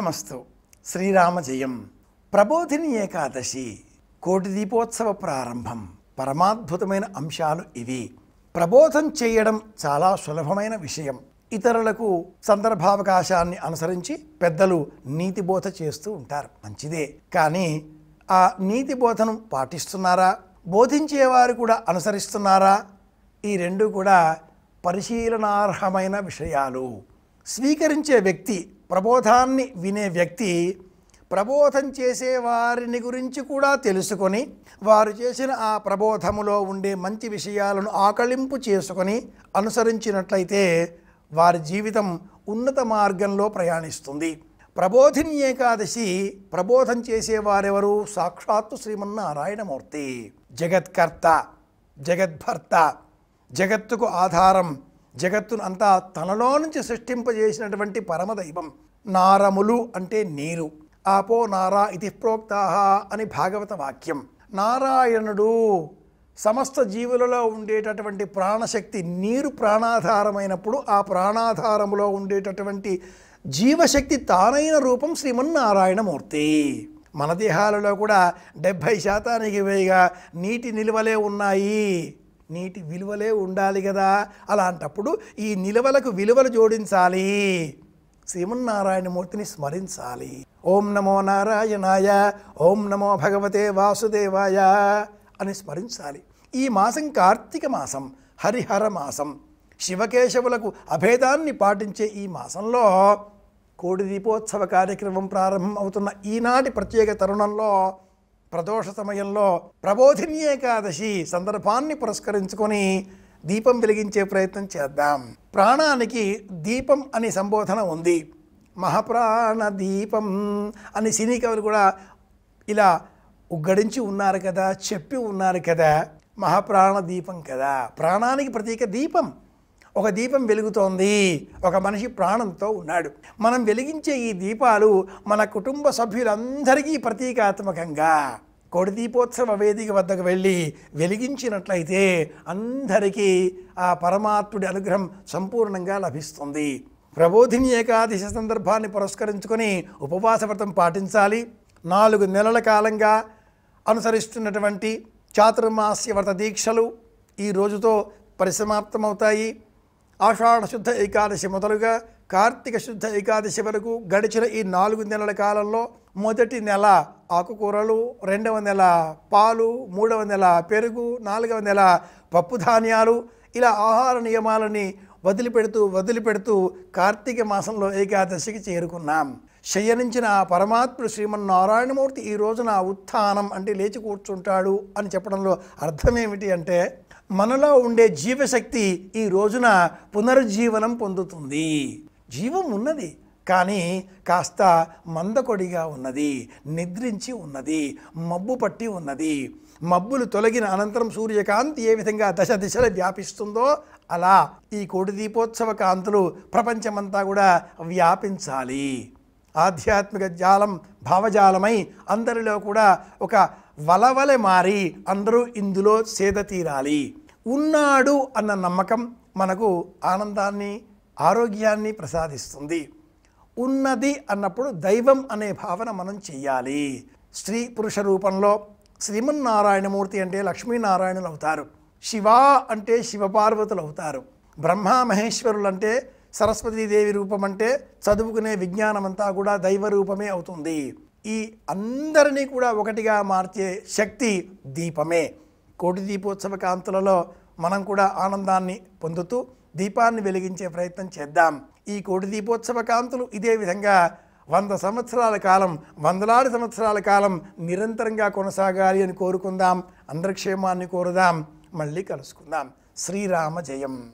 శ్రీరామస్తు శ్రీరామ జయం. ప్రబోధిని ఏకాదశి కోటి దీపోత్సవ ప్రారంభం. పరమాద్భుతమైన అంశాలు ఇవి. ప్రబోధం చేయడం చాలా సులభమైన విషయం. ఇతరులకు సందర్భావకాశాన్ని అనుసరించి పెద్దలు నీతి బోధ చేస్తూ ఉంటారు, మంచిదే. కానీ ఆ నీతి బోధను పాటిస్తున్నారా, బోధించేవారు కూడా అనుసరిస్తున్నారా? ఈ రెండు కూడా పరిశీలనార్హమైన విషయాలు. స్వీకరించే వ్యక్తి, ప్రబోధాన్ని వినే వ్యక్తి ప్రబోధం చేసే వారిని గురించి కూడా తెలుసుకొని వారు చేసిన ఆ ప్రబోధములో ఉండే మంచి విషయాలను ఆకళింపు చేసుకొని అనుసరించినట్లయితే వారి జీవితం ఉన్నత మార్గంలో ప్రయాణిస్తుంది. ప్రబోధిని ఏకాదశి ప్రబోధం చేసేవారెవరు? సాక్షాత్తు శ్రీమన్నారాయణమూర్తి, జగత్కర్త, జగద్భర్త, జగత్తుకు ఆధారం, జగత్తును అంతా తనలో నుంచి సృష్టింపజేసినటువంటి పరమదైవం. నారములు అంటే నీరు. ఆపో నారా ఇతి ప్రోక్తాః అని భాగవత వాక్యం. నారాయణుడు సమస్త జీవులలో ఉండేటటువంటి ప్రాణశక్తి. నీరు ప్రాణాధారమైనప్పుడు ఆ ప్రాణాధారములో ఉండేటటువంటి జీవశక్తి తానైన రూపం శ్రీమన్నారాయణమూర్తి. మన దేహాలలో కూడా 70% పైగా నీటి నిల్వలే ఉన్నాయి. నీటి విలువలే ఉండాలి కదా. అలాంటప్పుడు ఈ నిలువలకు విలువలు జోడించాలి, శ్రీమన్నారాయణమూర్తిని స్మరించాలి. ఓం నమో నారాయణాయ, ఓం నమో భగవతే వాసుదేవాయ అని స్మరించాలి. ఈ మాసం కార్తీక మాసం, హరిహర మాసం. శివకేశవులకు అభేదాన్ని పాటించే ఈ మాసంలో కోడి దీపోత్సవ కార్యక్రమం ప్రారంభం అవుతున్న ఈనాటి ప్రత్యేక తరుణంలో, ప్రదోష సమయంలో ప్రబోధిని ఏకాదశి సందర్భాన్ని పురస్కరించుకొని దీపం వెలిగించే ప్రయత్నం చేద్దాం. ప్రాణానికి దీపం అనే సంబోధన ఉంది. మహాప్రాణ దీపం అని సినీ కవులు కూడా ఇలా ఉగ్గడించి ఉన్నారు కదా, చెప్పి ఉన్నారు కదా. మహాప్రాణ దీపం కదా, ప్రాణానికి ప్రతీక దీపం. ఒక దీపం వెలుగుతోంది, ఒక మనిషి ప్రాణంతో ఉన్నాడు. మనం వెలిగించే ఈ దీపాలు మన కుటుంబ సభ్యులందరికీ ప్రతీకాత్మకంగా కోడి దీపోత్సవ వేదిక వద్దకు వెళ్ళి వెలిగించినట్లయితే అందరికీ ఆ పరమాత్ముడి అనుగ్రహం సంపూర్ణంగా లభిస్తుంది. ప్రబోధిని ఏకాదశి సందర్భాన్ని పురస్కరించుకొని ఉపవాస వ్రతం పాటించాలి. 4 నెలల కాలంగా అనుసరిస్తున్నటువంటి చాతుర్మాస్య వ్రత దీక్షలు ఈ రోజుతో పరిసమాప్తమవుతాయి. ఆషాఢ శుద్ధ ఏకాదశి మొదలుగా కార్తీక శుద్ధ ఏకాదశి వరకు గడిచిన ఈ 4 నెలల కాలంలో మొదటి నెల ఆకుకూరలు, 2వ నెల పాలు, 3వ నెల పెరుగు, 4వ నెల పప్పు ధాన్యాలు, ఇలా ఆహార నియమాలని వదిలిపెడుతూ కార్తీక మాసంలో ఏకాదశికి చేరుకున్నాం. శయనించిన ఆ పరమాత్ముడు శ్రీమన్నారాయణమూర్తి ఈ రోజున ఉత్థానం అంటే లేచి కూర్చుంటాడు అని చెప్పడంలో అర్థమేమిటి అంటే, మనలో ఉండే జీవశక్తి ఈ రోజున పునరుజ్జీవనం పొందుతుంది. జీవం ఉన్నది, కానీ కాస్త మందకొడిగా ఉన్నది, నిద్రించి ఉన్నది, మబ్బు పట్టి ఉన్నది. మబ్బులు తొలగిన అనంతరం సూర్యకాంతి ఏ విధంగా దశ దిశలు వ్యాపిస్తుందో అలా ఈ కోటి దీపోత్సవ కాంతులు ప్రపంచమంతా కూడా వ్యాపించాలి. ఆధ్యాత్మిక జాలం భావజాలమై అందరిలో కూడా ఒక వలవలె మారి అందరూ ఇందులో సేద తీరాలి. ఉన్నాడు అన్న నమ్మకం మనకు ఆనందాన్ని, ఆరోగ్యాన్ని ప్రసాదిస్తుంది. ఉన్నది అన్నప్పుడు దైవం అనే భావన మనం చెయ్యాలి. స్త్రీ పురుష రూపంలో శ్రీమన్నారాయణమూర్తి అంటే లక్ష్మీనారాయణులు అవుతారు. శివ అంటే శివపార్వతులు అవుతారు. బ్రహ్మ మహేశ్వరులు అంటే సరస్వతీదేవి రూపం అంటే చదువుకునే విజ్ఞానమంతా కూడా దైవ రూపమే అవుతుంది. ఈ అందరినీ కూడా ఒకటిగా మార్చే శక్తి దీపమే. కోటి దీపోత్సవ కాంతులలో మనం కూడా ఆనందాన్ని పొందుతూ దీపాన్ని వెలిగించే ప్రయత్నం చేద్దాం. ఈ కోటి దీపోత్సవ కాంతులు ఇదే విధంగా 100 సంవత్సరాల కాలం, వందలాది సంవత్సరాల కాలం నిరంతరంగా కొనసాగాలి అని కోరుకుందాం. అందరి క్షేమాన్ని కోరుదాం. మళ్ళీ కలుసుకుందాం. శ్రీరామ జయం.